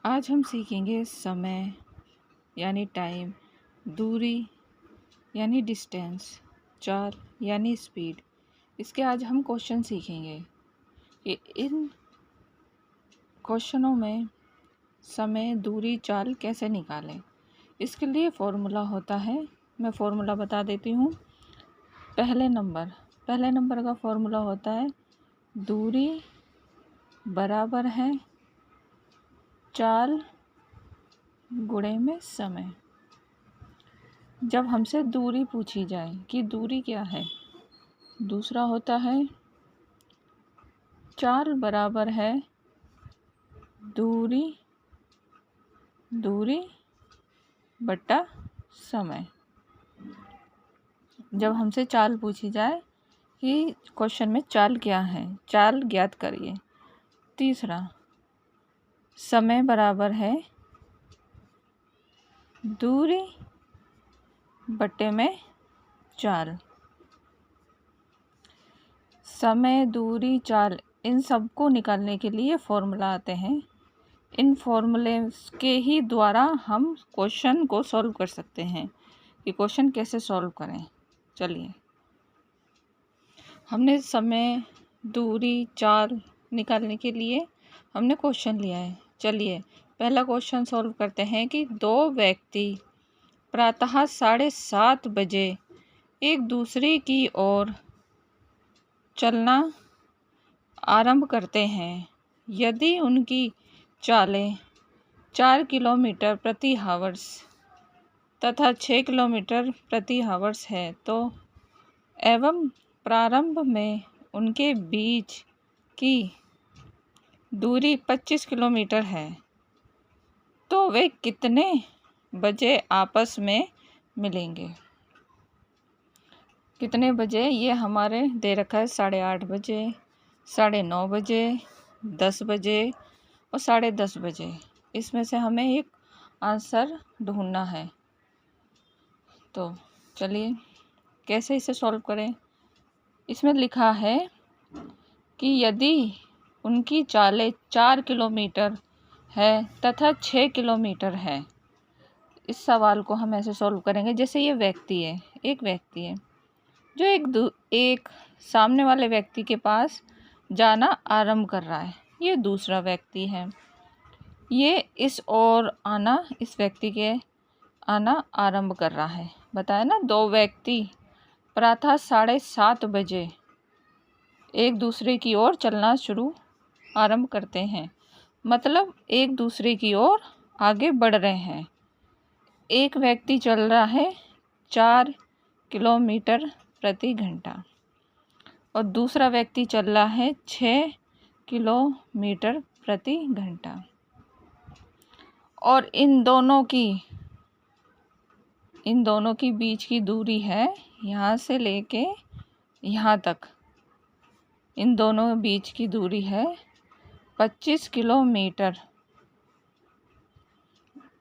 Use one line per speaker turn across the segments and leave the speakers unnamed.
आज हम सीखेंगे समय यानी टाइम, दूरी यानी डिस्टेंस, चाल यानी स्पीड। इसके आज हम क्वेश्चन सीखेंगे कि इन क्वेश्चनों में समय, दूरी, चाल कैसे निकालें। इसके लिए फ़ॉर्मूला होता है, मैं फ़ॉर्मूला बता देती हूँ। पहले नंबर का फ़ॉर्मूला होता है दूरी बराबर है चाल गुणे में समय। जब हमसे दूरी पूछी जाए कि दूरी क्या है, दूसरा होता है चाल बराबर है दूरी बटा समय। जब हमसे चाल पूछी जाए कि क्वेश्चन में चाल क्या है, चाल ज्ञात करिए। तीसरा समय बराबर है दूरी बटे में चाल। समय, दूरी, चाल इन सब को निकालने के लिए फॉर्मूला आते हैं। इन फॉर्मूले के ही द्वारा हम क्वेश्चन को सॉल्व कर सकते हैं कि क्वेश्चन कैसे सॉल्व करें। चलिए, हमने समय, दूरी, चाल निकालने के लिए हमने क्वेश्चन लिया है। चलिए पहला क्वेश्चन सॉल्व करते हैं कि दो व्यक्ति प्रातः 7:30 बजे एक दूसरे की ओर चलना आरंभ करते हैं। यदि उनकी चालें 4 किलोमीटर प्रति हावर्स तथा 6 किलोमीटर प्रति हावर्स है तो एवं प्रारंभ में उनके बीच की दूरी 25 किलोमीटर है, तो वे कितने बजे आपस में मिलेंगे। कितने बजे, ये हमारे दे रखा है 8:30 बजे, 9:30 बजे, 10 बजे और 10:30 बजे। इसमें से हमें एक आंसर ढूंढना है। तो चलिए कैसे इसे सॉल्व करें। इसमें लिखा है कि यदि उनकी चालें 4 किलोमीटर है तथा 6 किलोमीटर है। इस सवाल को हम ऐसे सॉल्व करेंगे जैसे ये व्यक्ति है, एक व्यक्ति है जो एक सामने वाले व्यक्ति के पास जाना आरंभ कर रहा है। ये दूसरा व्यक्ति है, ये इस ओर आना, इस व्यक्ति के आना आरंभ कर रहा है। बताया ना, दो व्यक्ति प्रातः 7:30 बजे एक दूसरे की ओर चलना आरंभ करते हैं, मतलब एक दूसरे की ओर आगे बढ़ रहे हैं। एक व्यक्ति चल रहा है 4 किलोमीटर प्रति घंटा और दूसरा व्यक्ति चल रहा है 6 किलोमीटर प्रति घंटा। और इन दोनों की बीच की दूरी है यहाँ से लेके यहाँ तक। इन दोनों बीच की दूरी है 25 किलोमीटर।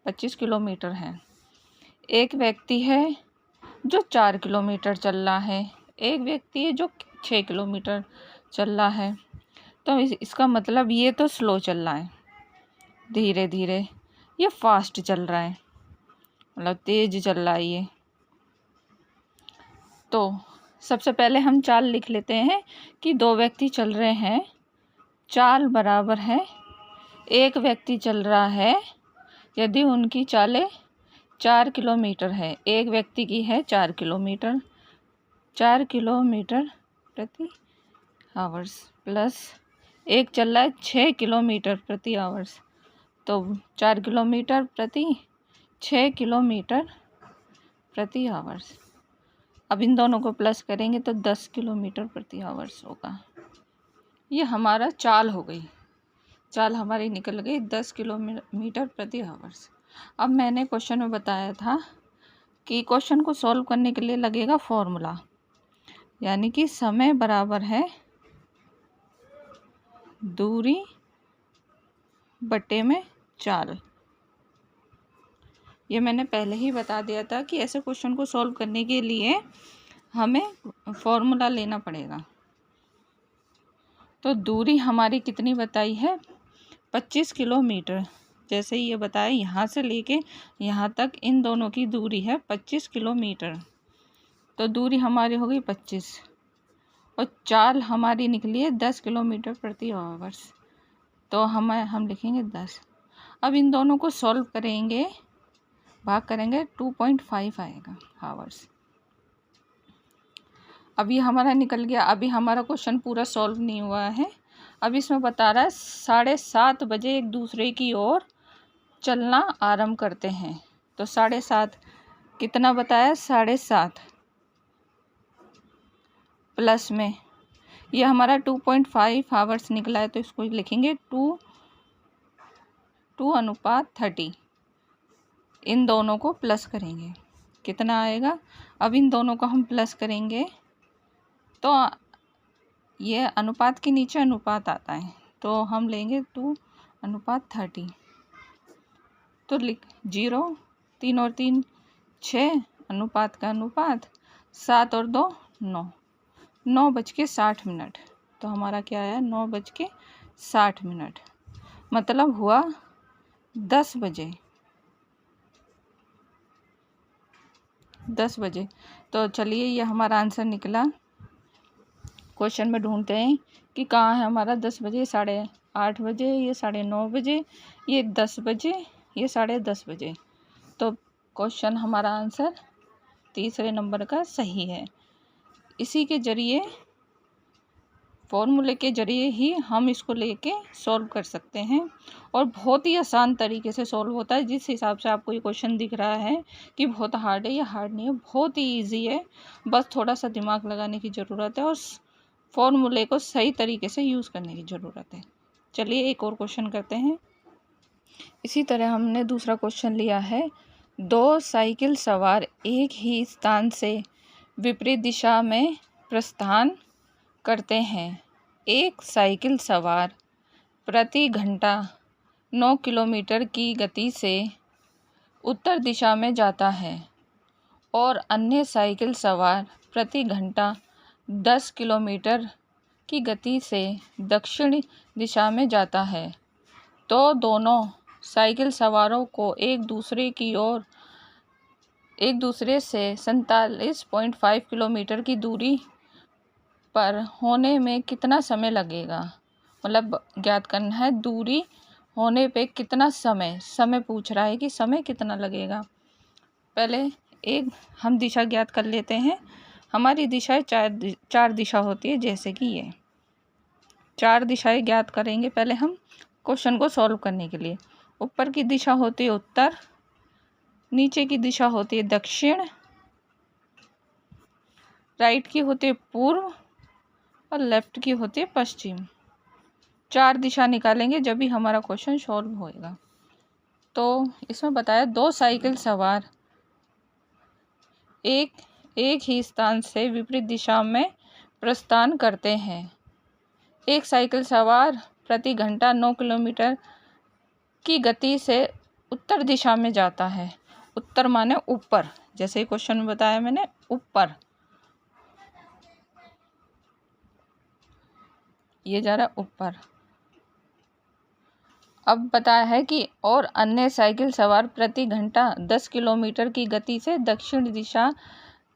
25 किलोमीटर है। एक व्यक्ति है जो 4 किलोमीटर चल रहा है, एक व्यक्ति है जो 6 किलोमीटर चल रहा है। तो इसका मतलब ये तो स्लो चल रहा है, धीरे धीरे। ये फास्ट चल रहा है, मतलब तेज चल रहा है ये। तो सबसे पहले हम चाल लिख लेते हैं कि दो व्यक्ति चल रहे हैं। चाल बराबर है, एक व्यक्ति चल रहा है, यदि उनकी चालें 4 किलोमीटर है, एक व्यक्ति की है 4 किलोमीटर, 4 किलोमीटर प्रति आवर्स प्लस एक चल रहा है 6 किलोमीटर प्रति आवर्स, तो 4 किलोमीटर प्रति 6 किलोमीटर प्रति आवर्स। अब इन दोनों को प्लस करेंगे तो 10 किलोमीटर प्रति आवर्स होगा। ये हमारा चाल हो गई, चाल हमारी निकल गई 10 किलोमीटर प्रति आवर्स। अब मैंने क्वेश्चन में बताया था कि क्वेश्चन को सॉल्व करने के लिए लगेगा फॉर्मूला, यानी कि समय बराबर है दूरी बटे में चाल। ये मैंने पहले ही बता दिया था कि ऐसे क्वेश्चन को सॉल्व करने के लिए हमें फॉर्मूला लेना पड़ेगा। तो दूरी हमारी कितनी बताई है 25 किलोमीटर, जैसे ये बताया यहाँ से लेके यहाँ तक इन दोनों की दूरी है 25 किलोमीटर। तो दूरी हमारी हो गई 25 और चाल हमारी निकली है 10 किलोमीटर प्रति आवर्स। तो हम लिखेंगे 10। अब इन दोनों को सॉल्व करेंगे, भाग करेंगे 2.5 आएगा आवर्स। अभी हमारा निकल गया। अभी हमारा क्वेश्चन पूरा सॉल्व नहीं हुआ है। अब इसमें बता रहा है 7:30 बजे एक दूसरे की ओर चलना आरंभ करते हैं। तो 7:30 कितना बताया, 7:30 प्लस में ये हमारा 2.5 आवर्स निकला है। तो इसको लिखेंगे 2:30। इन दोनों को प्लस करेंगे, कितना आएगा। अब इन दोनों को हम प्लस करेंगे तो ये अनुपात के नीचे अनुपात आता है, तो हम लेंगे 2:30। तो 0, 3 और 3 6, अनुपात का अनुपात 7 और 2 9, 9:60। तो हमारा क्या आया, 9:60, मतलब हुआ 10 बजे। 10 बजे। तो चलिए ये हमारा आंसर निकला। क्वेश्चन में ढूंढते हैं कि कहाँ है हमारा 10 बजे। 8:30 बजे, ये 9:30 बजे, ये 10 बजे, ये 10:30 बजे। तो क्वेश्चन हमारा आंसर तीसरे नंबर का सही है। इसी के जरिए, फॉर्मूले के जरिए ही हम इसको लेके सॉल्व कर सकते हैं और बहुत ही आसान तरीके से सॉल्व होता है। जिस हिसाब से आपको ये क्वेश्चन दिख रहा है कि बहुत हार्ड है, ये हार्ड नहीं है, बहुत ही इजी है। बस थोड़ा सा दिमाग लगाने की ज़रूरत है और फॉर्मूले को सही तरीके से यूज़ करने की ज़रूरत है। चलिए एक और क्वेश्चन करते हैं। इसी तरह हमने दूसरा क्वेश्चन लिया है। 2 साइकिल सवार एक ही स्थान से विपरीत दिशा में प्रस्थान करते हैं। एक साइकिल सवार प्रति घंटा 9 किलोमीटर की गति से उत्तर दिशा में जाता है और अन्य साइकिल सवार प्रति घंटा 10 किलोमीटर की गति से दक्षिण दिशा में जाता है। तो दोनों साइकिल सवारों को एक दूसरे से 47.5 किलोमीटर की दूरी पर होने में कितना समय लगेगा। मतलब ज्ञात करना है दूरी होने पे कितना समय पूछ रहा है कि समय कितना लगेगा। पहले एक हम दिशा ज्ञात कर लेते हैं। हमारी दिशाएं चार दिशा होती है, जैसे कि ये 4 दिशाएं ज्ञात करेंगे पहले हम क्वेश्चन को सॉल्व करने के लिए। ऊपर की दिशा होती है उत्तर, नीचे की दिशा होती है दक्षिण, राइट की होती है पूर्व और लेफ्ट की होती है पश्चिम। 4 दिशा निकालेंगे जब भी हमारा क्वेश्चन सॉल्व होएगा। तो इसमें बताया 2 साइकिल सवार एक ही स्थान से विपरीत दिशा में प्रस्थान करते हैं। एक साइकिल सवार प्रति घंटा 9 किलोमीटर की गति से उत्तर दिशा में जाता है। उत्तर माने ऊपर, जैसे क्वेश्चन में बताया मैंने, ऊपर ये जा रहा है ऊपर। अब बताया है कि और अन्य साइकिल सवार प्रति घंटा 10 किलोमीटर की गति से दक्षिण दिशा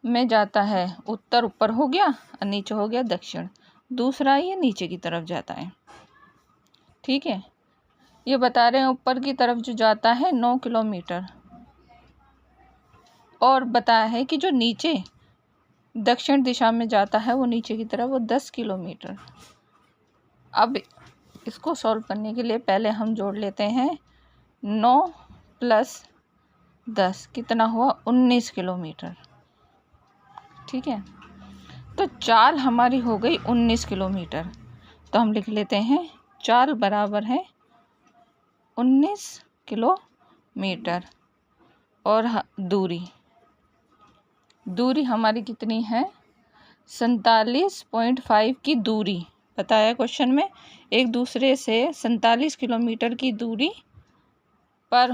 में जाता है। उत्तर ऊपर हो गया और नीचे हो गया दक्षिण। दूसरा ये नीचे की तरफ जाता है। ठीक है, ये बता रहे हैं ऊपर की तरफ जो जाता है 9 किलोमीटर, और बताया है कि जो नीचे दक्षिण दिशा में जाता है वो नीचे की तरफ वो 10 किलोमीटर। अब इसको सॉल्व करने के लिए पहले हम जोड़ लेते हैं 9 + 10 कितना हुआ 19 किलोमीटर। ठीक है, तो चाल हमारी हो गई 19 किलोमीटर। तो हम लिख लेते हैं चाल बराबर है 19 किलोमीटर और दूरी हमारी कितनी है 47.5 की दूरी बताया क्वेश्चन में। एक दूसरे से 47 किलोमीटर की दूरी पर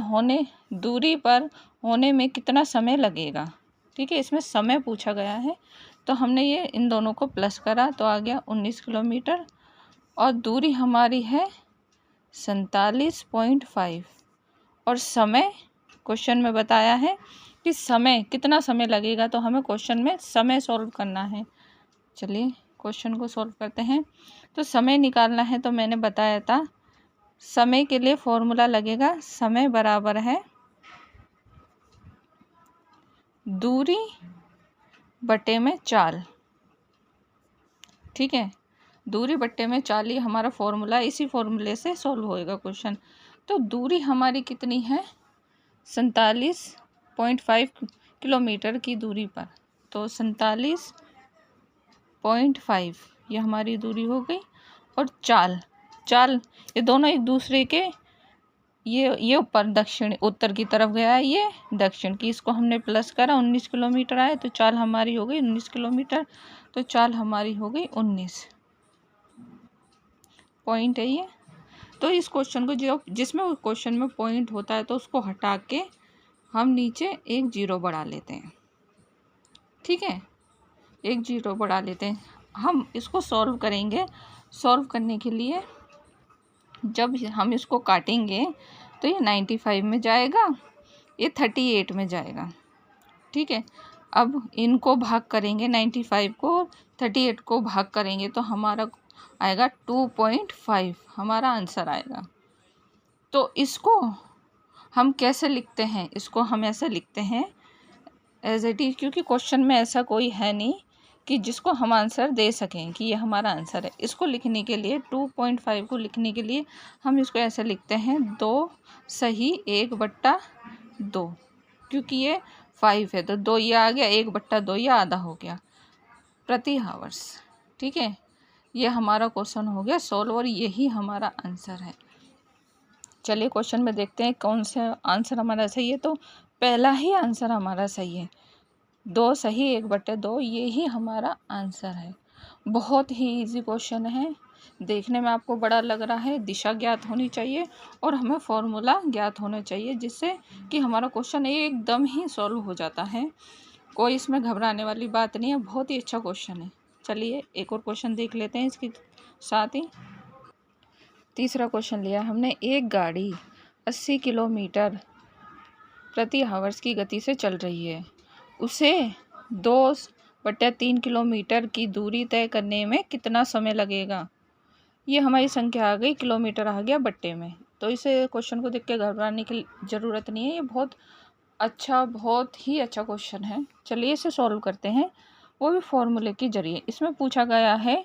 होने में कितना समय लगेगा। ठीक है, इसमें समय पूछा गया है तो हमने ये इन दोनों को प्लस करा तो आ गया 19 किलोमीटर और दूरी हमारी है 47.5। और समय क्वेश्चन में बताया है कि समय कितना समय लगेगा, तो हमें क्वेश्चन में समय सॉल्व करना है। चलिए क्वेश्चन को सॉल्व करते हैं। तो समय निकालना है, तो मैंने बताया था समय के लिए फॉर्मूला लगेगा, समय बराबर है दूरी बटे में चाल। ठीक है, दूरी बट्टे में चाल, ये हमारा फॉर्मूला, इसी फॉर्मूले से सॉल्व होएगा क्वेश्चन। तो दूरी हमारी कितनी है, 47.5 किलोमीटर की दूरी पर। तो 47.5 ये हमारी दूरी हो गई। और चाल ये दोनों एक दूसरे के, ये ऊपर दक्षिण उत्तर की तरफ गया है, ये दक्षिण की, इसको हमने प्लस करा 19 किलोमीटर आए, तो चाल हमारी हो गई 19 किलोमीटर। तो चाल हमारी हो गई 19 पॉइंट है ये। तो इस क्वेश्चन को जो जिसमें क्वेश्चन में पॉइंट होता है तो उसको हटा के हम नीचे एक जीरो बढ़ा लेते हैं। ठीक है, एक जीरो बढ़ा लेते हैं। हम इसको सॉल्व करेंगे। सॉल्व करने के लिए जब हम इसको काटेंगे तो ये 95 में जाएगा, ये 38 में जाएगा। ठीक है, अब इनको भाग करेंगे, 95 को 38 को भाग करेंगे तो हमारा आएगा 2.5, हमारा आंसर आएगा। तो इसको हम कैसे लिखते हैं, इसको हम ऐसे लिखते हैं एज इट इज, क्योंकि क्वेश्चन में ऐसा कोई है नहीं कि जिसको हम आंसर दे सकें कि ये हमारा आंसर है। इसको लिखने के लिए 2.5 को लिखने के लिए हम इसको ऐसे लिखते हैं 2 सही 1/2, क्योंकि ये 5 है तो 2 ये आ गया, 1/2 ये आधा हो गया प्रति हावर्स। ठीक है, ये हमारा क्वेश्चन हो गया सॉल्व और यही हमारा आंसर है। चलिए क्वेश्चन में देखते हैं कौन सा आंसर हमारा सही है। तो पहला ही आंसर हमारा सही है, 2 सही 1/2, ये ही हमारा आंसर है। बहुत ही इजी क्वेश्चन है, देखने में आपको बड़ा लग रहा है। दिशा ज्ञात होनी चाहिए और हमें फॉर्मूला ज्ञात होना चाहिए, जिससे कि हमारा क्वेश्चन एकदम ही सॉल्व हो जाता है। कोई इसमें घबराने वाली बात नहीं है, बहुत ही अच्छा क्वेश्चन है। चलिए एक और क्वेश्चन देख लेते हैं इसके साथ ही। तीसरा क्वेश्चन लिया हमने, एक गाड़ी 80 किलोमीटर प्रति हावर्स की गति से चल रही है, उसे 2/3 किलोमीटर की दूरी तय करने में कितना समय लगेगा। ये हमारी संख्या आ गई, किलोमीटर आ गया बट्टे में। तो इसे क्वेश्चन को देख के घबराने की ज़रूरत नहीं है, ये बहुत ही अच्छा क्वेश्चन है। चलिए इसे सॉल्व करते हैं, वो भी फॉर्मूले के जरिए। इसमें पूछा गया है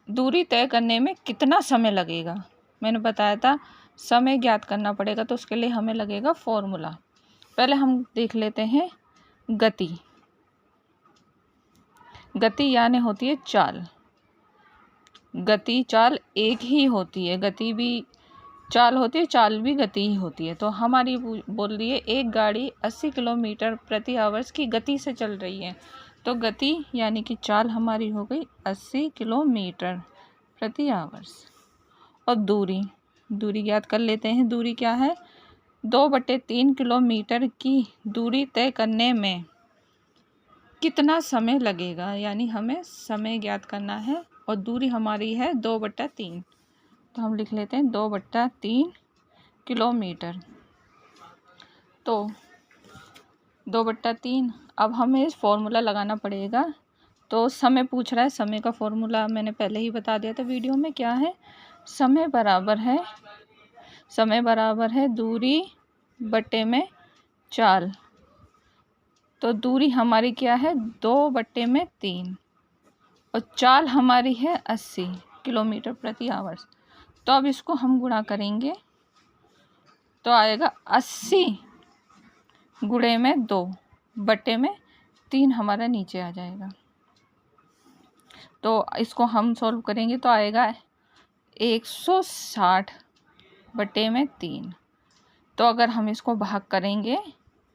दूरी तय करने में कितना समय लगेगा। मैंने बताया था समय ज्ञात करना पड़ेगा, तो उसके लिए हमें लगेगा फॉर्मूला। पहले हम देख लेते हैं गति। गति यानी होती है चाल। गति चाल एक ही होती है, गति भी चाल होती है, चाल भी गति ही होती है। तो हमारी बोल रही है एक गाड़ी 80 किलोमीटर प्रति आवर्स की गति से चल रही है, तो गति यानी कि चाल हमारी हो गई 80 किलोमीटर प्रति आवर्स। और दूरी ज्ञात कर लेते हैं। दूरी क्या है, 2/3 किलोमीटर की दूरी तय करने में कितना समय लगेगा, यानी हमें समय ज्ञात करना है। और दूरी हमारी है 2/3, तो हम लिख लेते हैं 2/3 किलोमीटर। तो 2/3, अब हमें इस फॉर्मूला लगाना पड़ेगा। तो समय पूछ रहा है, समय का फॉर्मूला मैंने पहले ही बता दिया था वीडियो में, क्या है, समय बराबर है दूरी बट्टे में चाल। तो दूरी हमारी क्या है, 2/3, और चाल हमारी है 80 किलोमीटर प्रति आवर्स। तो अब इसको हम गुणा करेंगे तो आएगा 80 गुणे में 2/3 हमारा नीचे आ जाएगा। तो इसको हम सॉल्व करेंगे तो आएगा 160/3। तो अगर हम इसको भाग करेंगे,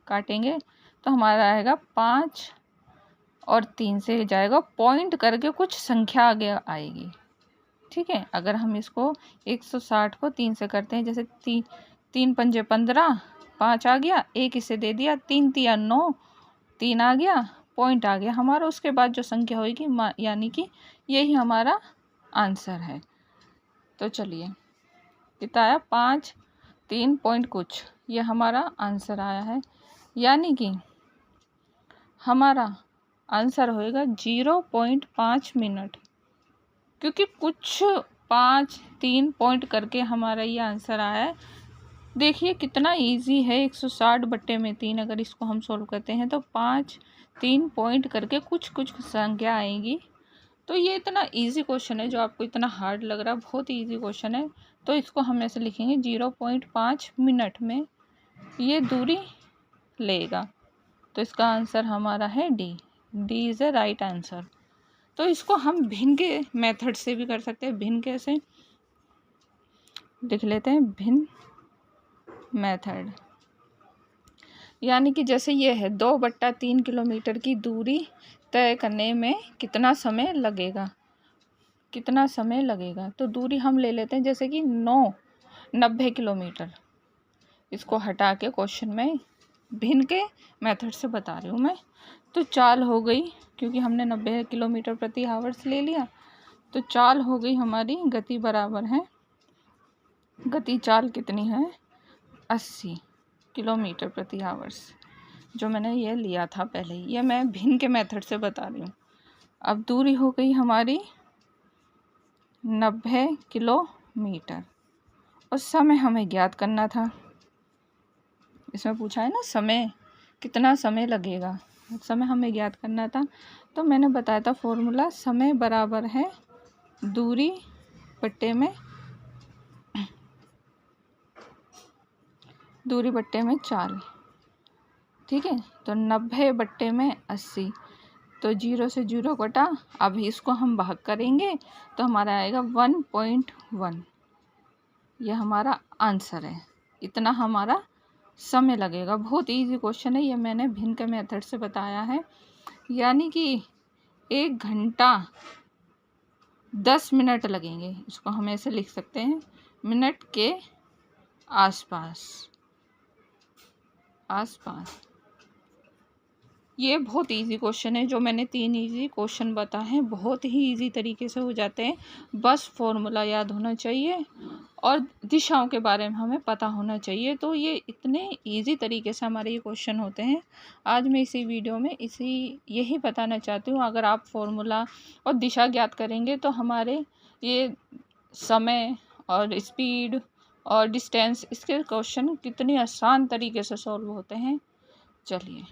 काटेंगे, तो हमारा आएगा 5 और 3 से जाएगा, पॉइंट करके कुछ संख्या आगे आएगी। ठीक है, अगर हम इसको 160 को 3 से करते हैं, जैसे 3 पंजे 15, 5 आ गया, 1 इसे दे दिया, 3 तिया 9, 3 आ गया, पॉइंट आ गया हमारा। उसके बाद जो संख्या होगी यानी कि यही हमारा आंसर है। तो चलिए कितना आया, 5 3 पॉइंट कुछ, ये हमारा आंसर आया है। यानी कि हमारा आंसर होएगा 0.5 मिनट, क्योंकि कुछ 3 पॉइंट करके हमारा ये आंसर आया है। देखिए कितना इजी है, 160/3 अगर इसको हम सोल्व करते हैं तो 3 पॉइंट करके कुछ कुछ संख्या आएगी। तो ये इतना इजी क्वेश्चन है, जो आपको इतना हार्ड लग रहा है, बहुत ही इजी क्वेश्चन है। तो इसको हम ऐसे लिखेंगे 0.5 मिनट में ये दूरी लेगा। तो इसका आंसर हमारा है D. D is a right answer. तो इसको हम भिन्न के मेथड से भी कर सकते हैं। भिन्न कैसे लिख लेते हैं, भिन्न मेथड। यानी कि जैसे ये है 2/3 किलोमीटर की दूरी तय करने में कितना समय लगेगा, कितना समय लगेगा। तो दूरी हम ले लेते हैं जैसे कि 90 किलोमीटर। इसको हटा के क्वेश्चन में भिन्न के मेथड से बता रही हूँ मैं। तो चाल हो गई, क्योंकि हमने 90 किलोमीटर प्रति आवर्स ले लिया, तो चाल हो गई हमारी, गति बराबर है, गति चाल कितनी है 80 किलोमीटर प्रति आवर्स, जो मैंने ये लिया था पहले। ये मैं भिन्न के मेथड से बता रही हूँ। अब दूरी हो गई हमारी 90 किलोमीटर और समय हमें ज्ञात करना था। इसमें पूछा है ना समय, कितना समय लगेगा, समय हमें ज्ञात करना था। तो मैंने बताया था फॉर्मूला, समय बराबर है दूरी बट्टे में चाल। ठीक है, तो 90/80, तो 0 से 0 कटा। अब इसको हम भाग करेंगे तो हमारा आएगा 1.1। यह हमारा आंसर है, इतना हमारा समय लगेगा। बहुत इजी क्वेश्चन है, ये मैंने भिन्न के मेथड से बताया है। यानी कि 1 घंटा 10 मिनट लगेंगे। इसको हम ऐसे लिख सकते हैं, मिनट के आसपास। ये बहुत इजी क्वेश्चन है, जो मैंने 3 इजी क्वेश्चन बताए हैं, बहुत ही इजी तरीके से हो जाते हैं। बस फॉर्मूला याद होना चाहिए और दिशाओं के बारे में हमें पता होना चाहिए। तो ये इतने इजी तरीके से हमारे ये क्वेश्चन होते हैं। आज मैं इसी वीडियो में यही बताना चाहती हूँ। अगर आप फॉर्मूला और दिशा ज्ञात करेंगे तो हमारे ये समय और स्पीड और डिस्टेंस, इसके क्वेश्चन कितनी आसान तरीके से सॉल्व होते हैं। चलिए।